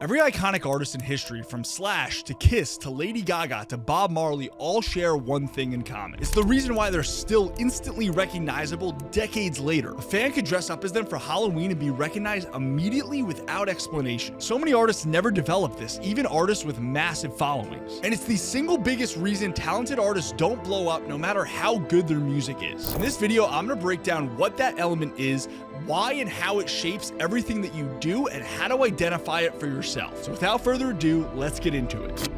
Every iconic artist in history, from Slash to Kiss to Lady Gaga to Bob Marley, all share one thing in common. It's the reason why they're still instantly recognizable decades later. A fan could dress up as them for Halloween and be recognized immediately without explanation. So many artists never develop this, even artists with massive followings. And it's the single biggest reason talented artists don't blow up no matter how good their music is. In this video, I'm gonna break down what that element is, why and how it shapes everything that you do, and how to identify it for yourself. So without further ado, let's get into it.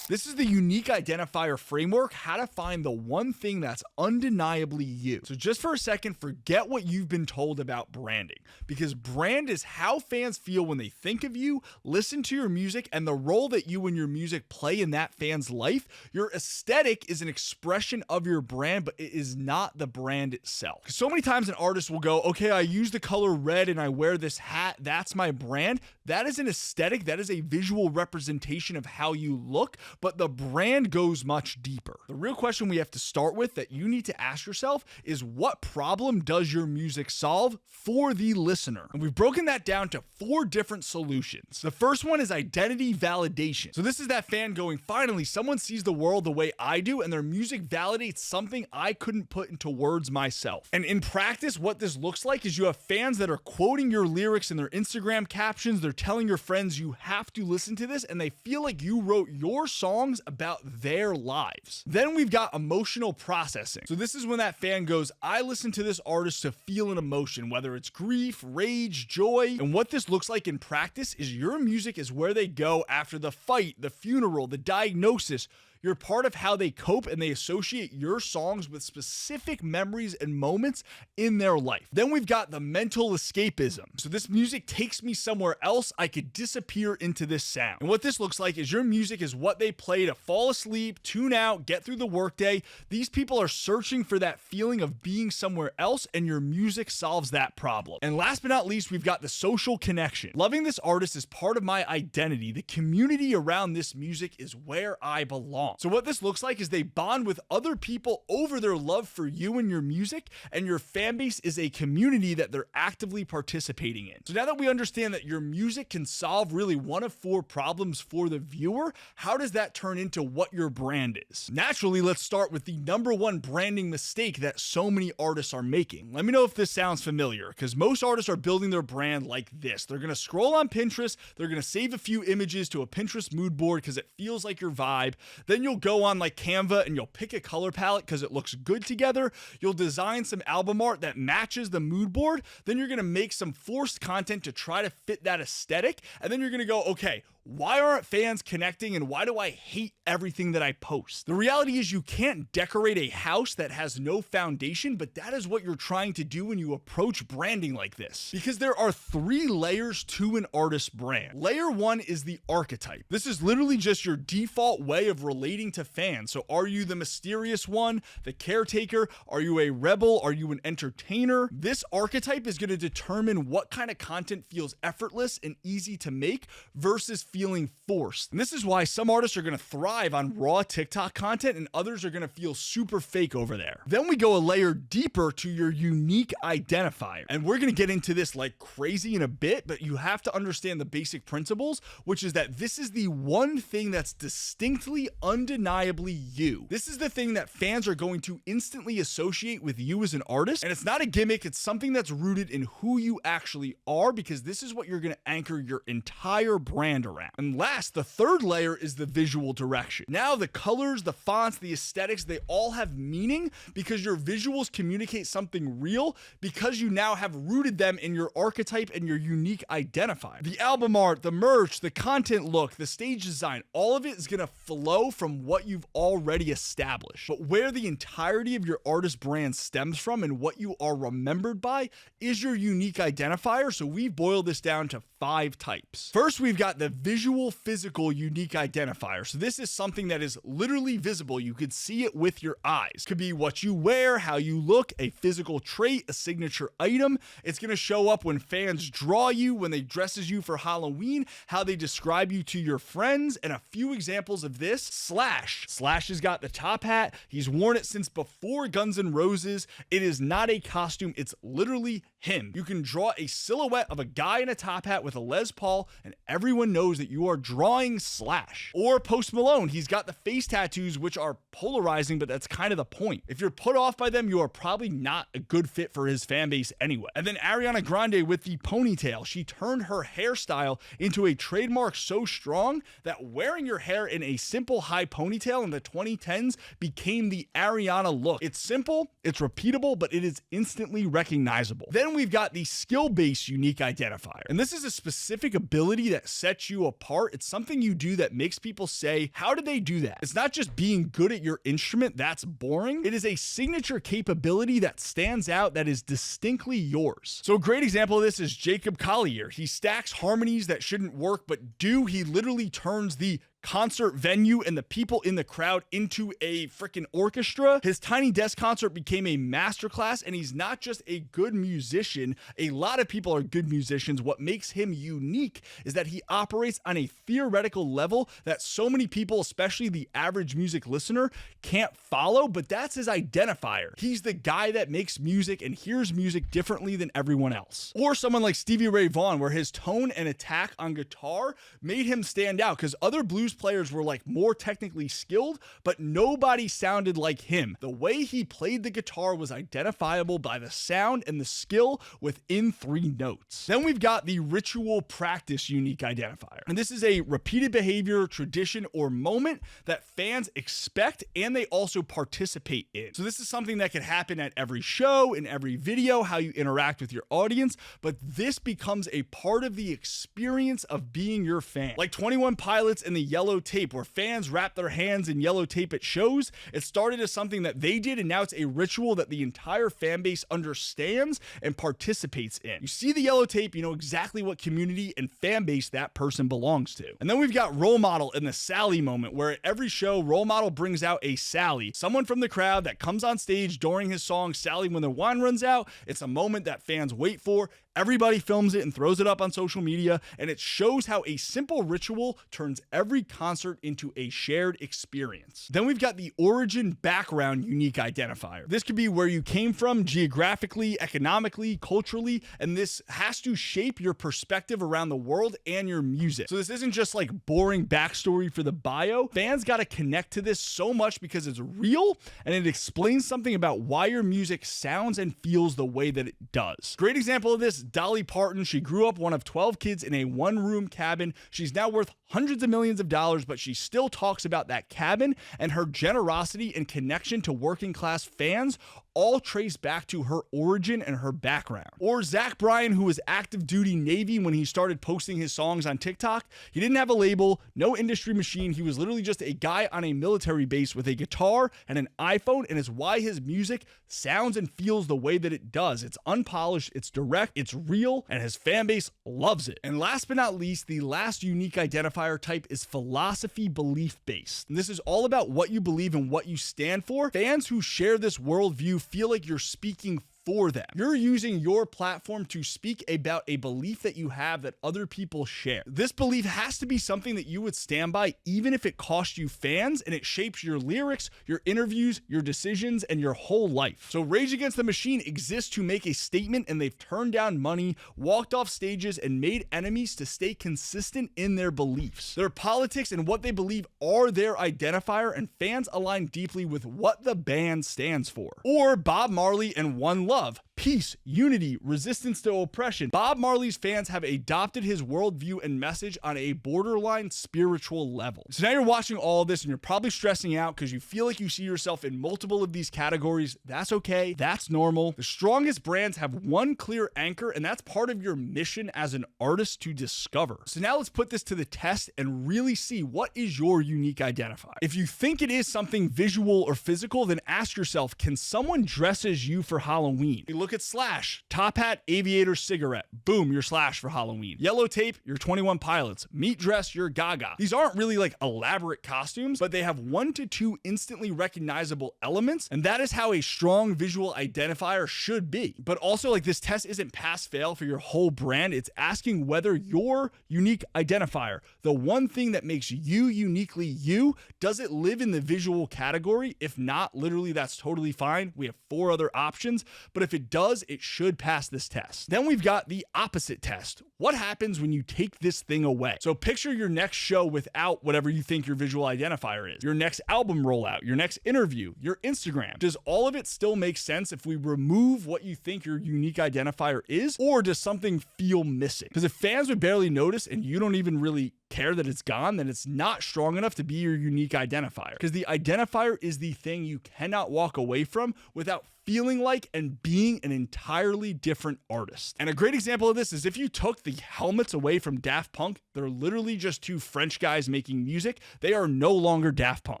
This is the unique identifier framework, how to find the one thing that's undeniably you. So just for a second, forget what you've been told about branding, because brand is how fans feel when they think of you, listen to your music, and the role that you and your music play in that fan's life. Your aesthetic is an expression of your brand, but it is not the brand itself. Because so many times an artist will go, okay, I use the color red and I wear this hat, that's my brand. That is an aesthetic, that is a visual representation of how you look, but the brand goes much deeper. The real question we have to start with that you need to ask yourself is, what problem does your music solve for the listener? And we've broken that down to 4 different solutions. The first one is identity validation. So this is that fan going, finally, someone sees the world the way I do, and their music validates something I couldn't put into words myself. And in practice, what this looks like is you have fans that are quoting your lyrics in their Instagram captions. They're telling your friends you have to listen to this, and they feel like you wrote your songs about their lives. Then we've got emotional processing. So this is when that fan goes, I listen to this artist to feel an emotion, whether it's grief, rage, joy. And what this looks like in practice is your music is where they go after the fight, the funeral, the diagnosis. You're part of how they cope, and they associate your songs with specific memories and moments in their life. Then we've got the mental escapism. So this music takes me somewhere else. I could disappear into this sound. And what this looks like is your music is what they play to fall asleep, tune out, get through the workday. These people are searching for that feeling of being somewhere else, and your music solves that problem. And last but not least, we've got the social connection. Loving this artist is part of my identity. The community around this music is where I belong. So what this looks like is they bond with other people over their love for you and your music, and your fan base is a community that they're actively participating in. So now that we understand that your music can solve really one of 4 problems for the viewer, how does that turn into what your brand is? Naturally, let's start with the number 1 branding mistake that so many artists are making. Let me know if this sounds familiar, because most artists are building their brand like this. They're gonna scroll on Pinterest, they're gonna save a few images to a Pinterest mood board because it feels like your vibe. Then you'll go on like Canva and you'll pick a color palette because it looks good together. You'll design some album art that matches the mood board. Then you're gonna make some forced content to try to fit that aesthetic. And then you're gonna go, okay, why aren't fans connecting, and why do I hate everything that I post? The reality is you can't decorate a house that has no foundation, but that is what you're trying to do when you approach branding like this. Because there are 3 layers to an artist's brand. Layer 1 is the archetype. This is literally just your default way of relating to fans. So are you the mysterious one, the caretaker? Are you a rebel? Are you an entertainer? This archetype is going to determine what kind of content feels effortless and easy to make versus feeling forced. And this is why some artists are going to thrive on raw TikTok content and others are going to feel super fake over there. Then we go a layer deeper to your unique identifier. And we're going to get into this like crazy in a bit, but you have to understand the basic principles, which is that this is the one thing that's distinctly, undeniably you. This is the thing that fans are going to instantly associate with you as an artist. And it's not a gimmick, it's something that's rooted in who you actually are, because this is what you're going to anchor your entire brand around. And last, the 3rd layer is the visual direction. Now the colors, the fonts, the aesthetics, they all have meaning because your visuals communicate something real, because you now have rooted them in your archetype and your unique identifier. The album art, the merch, the content look, the stage design, all of it is going to flow from what you've already established. But where the entirety of your artist brand stems from and what you are remembered by is your unique identifier. So we've boiled this down to 5 types. First, we've got the visual visual, physical, unique identifier. So this is something that is literally visible. You could see it with your eyes. Could be what you wear, how you look, a physical trait, a signature item. It's going to show up when fans draw you, when they dress as you for Halloween, how they describe you to your friends, and a few examples of this. Slash. Slash has got the top hat. He's worn it since before Guns N' Roses. It is not a costume. It's literally him. You can draw a silhouette of a guy in a top hat with a Les Paul, and everyone knows that you are drawing Slash. Or Post Malone. He's got the face tattoos, which are polarizing, but that's kind of the point. If you're put off by them, you are probably not a good fit for his fan base anyway. And then Ariana Grande with the ponytail. She turned her hairstyle into a trademark so strong that wearing your hair in a simple high ponytail in the 2010s became the Ariana look. It's simple, it's repeatable, but it is instantly recognizable. Then we've got the skill-based unique identifier. And this is a specific ability that sets you apart. It's something you do that makes people say, how did they do that? It's not just being good at your instrument, that's boring. It is a signature capability that stands out, that is distinctly yours. So a great example of this is Jacob Collier. He stacks harmonies that shouldn't work but do. He literally turns the concert venue and the people in the crowd into a freaking orchestra. His Tiny Desk concert became a masterclass, and he's not just a good musician. A lot of people are good musicians. What makes him unique is that he operates on a theoretical level that so many people, especially the average music listener, can't follow, but that's his identifier. He's the guy that makes music and hears music differently than everyone else. Or someone like Stevie Ray Vaughan, where his tone and attack on guitar made him stand out, because other blues players were like more technically skilled, but nobody sounded like him. The way he played the guitar was identifiable by the sound and the skill within 3 notes. Then we've got the ritual practice unique identifier. And this is a repeated behavior, tradition, or moment that fans expect and they also participate in. So this is something that can happen at every show, in every video, how you interact with your audience, but this becomes a part of the experience of being your fan. Like 21 Pilots and the Yellow Tape, where fans wrap their hands in yellow tape at shows. It started as something that they did, and now it's a ritual that the entire fan base understands and participates in. You see the yellow tape, you know exactly what community and fan base that person belongs to. And then we've got role model in the Sally moment, where at every show, role model brings out a Sally, someone from the crowd that comes on stage during his song Sally when the wine runs out. It's a moment that fans wait for. Everybody films it and throws it up on social media, and it shows how a simple ritual turns every concert into a shared experience. Then we've got the origin background unique identifier. This could be where you came from geographically, economically, culturally, and this has to shape your perspective around the world and your music. So this isn't just like boring backstory for the bio. Fans got to connect to this so much because it's real and it explains something about why your music sounds and feels the way that it does. Great example of this, Dolly Parton. She grew up one of 12 kids in a one-room cabin. She's now worth hundreds of millions of dollars, but she still talks about that cabin, and her generosity and connection to working class fans all trace back to her origin and her background. Or Zach Bryan, who was active duty Navy when he started posting his songs on TikTok. He didn't have a label, no industry machine. He was literally just a guy on a military base with a guitar and an iPhone, and it's why his music sounds and feels the way that it does. It's unpolished, it's direct, it's real, and his fan base loves it. And last but not least, the last unique identifier type is philosophy belief based. And this is all about what you believe and what you stand for. Fans who share this worldview feel like you're speaking for them. You're using your platform to speak about a belief that you have that other people share. This belief has to be something that you would stand by, even if it costs you fans, and it shapes your lyrics, your interviews, your decisions, and your whole life. So Rage Against the Machine exists to make a statement, and they've turned down money, walked off stages, and made enemies to stay consistent in their beliefs. Their politics and what they believe are their identifier, and fans align deeply with what the band stands for. Or Bob Marley and One Love. Peace, unity, resistance to oppression. Bob Marley's fans have adopted his worldview and message on a borderline spiritual level. So now you're watching all of this and you're probably stressing out because you feel like you see yourself in multiple of these categories. That's okay. That's normal. The strongest brands have one clear anchor, and that's part of your mission as an artist to discover. So now let's put this to the test and really see what is your unique identifier. If you think it is something visual or physical, then ask yourself, can someone dress as you for Halloween? look at Slash. Top hat, aviator, cigarette. Boom, you're Slash for Halloween. Yellow tape, you're 21 Pilots. Meat dress, you're Gaga. These aren't really like elaborate costumes, but they have 1 to 2 instantly recognizable elements, and that is how a strong visual identifier should be. But also, like, this test isn't pass-fail for your whole brand. It's asking whether your unique identifier, the one thing that makes you uniquely you, does it live in the visual category? If not, literally that's totally fine. We have 4 other options, but if it does, it should pass this test. Then we've got the opposite test. What happens when you take this thing away? So picture your next show without whatever you think your visual identifier is. Your next album rollout, your next interview, your Instagram. Does all of it still make sense if we remove what you think your unique identifier is, or does something feel missing? Because if fans would barely notice and you don't even really care that it's gone, then it's not strong enough to be your unique identifier. Because the identifier is the thing you cannot walk away from without feeling like and being an entirely different artist. And a great example of this is if you took the helmets away from Daft Punk, they're literally just 2 French guys making music. They are no longer Daft Punk.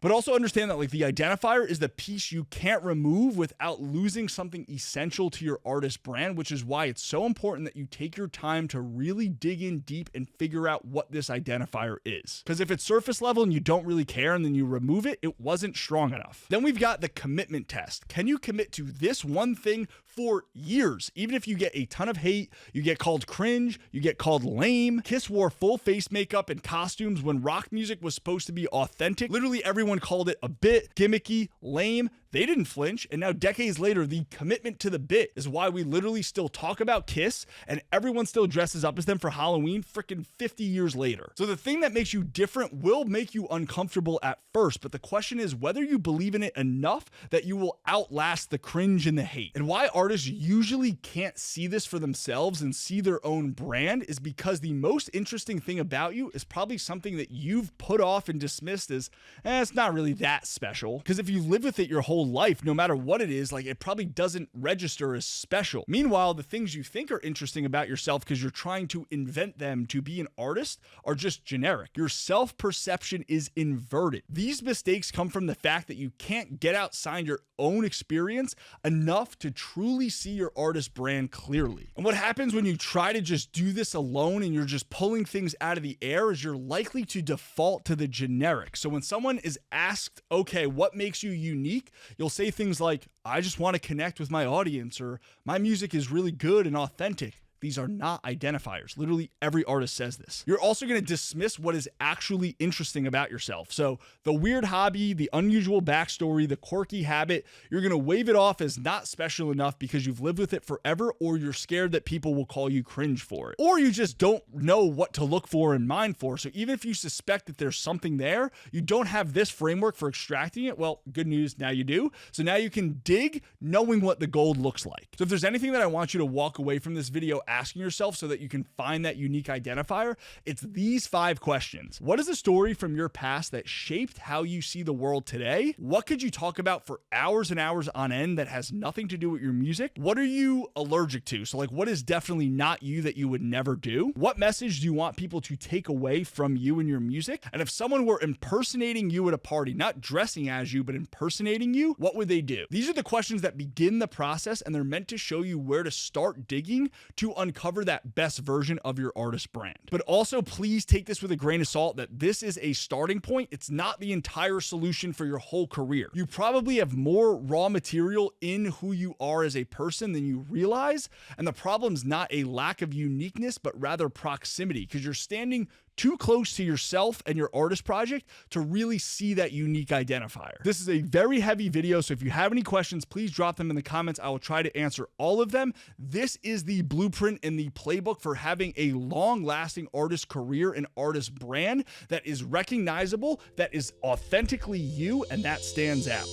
But also understand that like the identifier is the piece you can't remove without losing something essential to your artist brand, which is why it's so important that you take your time to really dig in deep and figure out what this identifier is. Because if it's surface level and you don't really care and then you remove it, it wasn't strong enough. Then we've got the commitment test. Can you commit to this one thing for years? Even if you get a ton of hate, you get called cringe, you get called lame. Kiss wore full face makeup and costumes when rock music was supposed to be authentic. Literally everyone called it a bit, gimmicky, lame. They didn't flinch, and now decades later, the commitment to the bit is why we literally still talk about Kiss, and everyone still dresses up as them for Halloween freaking 50 years later. So the thing that makes you different will make you uncomfortable at first, but the question is whether you believe in it enough that you will outlast the cringe and the hate. And why artists usually can't see this for themselves and see their own brand is because the most interesting thing about you is probably something that you've put off and dismissed as, it's not really that special. Because if you live with it your whole life, no matter what it is, like it probably doesn't register as special. Meanwhile, the things you think are interesting about yourself because you're trying to invent them to be an artist are just generic. Your self-perception is inverted. These mistakes come from the fact that you can't get outside your own experience enough to truly see your artist brand clearly. And what happens when you try to just do this alone and you're just pulling things out of the air is you're likely to default to the generic. So when someone is asked, okay, what makes you unique? You'll say things like, I just want to connect with my audience, or my music is really good and authentic. These are not identifiers. Literally every artist says this. You're also going to dismiss what is actually interesting about yourself. So the weird hobby, the unusual backstory, the quirky habit, you're going to wave it off as not special enough because you've lived with it forever, or you're scared that people will call you cringe for it. Or you just don't know what to look for and mine for. So even if you suspect that there's something there, you don't have this framework for extracting it. Well, good news, now you do. So now you can dig knowing what the gold looks like. So if there's anything that I want you to walk away from this video asking yourself so that you can find that unique identifier, it's these 5 questions. What is a story from your past that shaped how you see the world today? What could you talk about for hours and hours on end that has nothing to do with your music? What are you allergic to? So like, what is definitely not you that you would never do? What message do you want people to take away from you and your music? And if someone were impersonating you at a party, not dressing as you, but impersonating you, what would they do? These are the questions that begin the process, and they're meant to show you where to start digging to uncover that best version of your artist brand. But also, please take this with a grain of salt that this is a starting point. It's not the entire solution for your whole career. You probably have more raw material in who you are as a person than you realize, and the problem's not a lack of uniqueness, but rather proximity, because you're standing too close to yourself and your artist project to really see that unique identifier. This is a very heavy video, so if you have any questions, please drop them in the comments. I will try to answer all of them. This is the blueprint and the playbook for having a long-lasting artist career and artist brand that is recognizable, that is authentically you, and that stands out.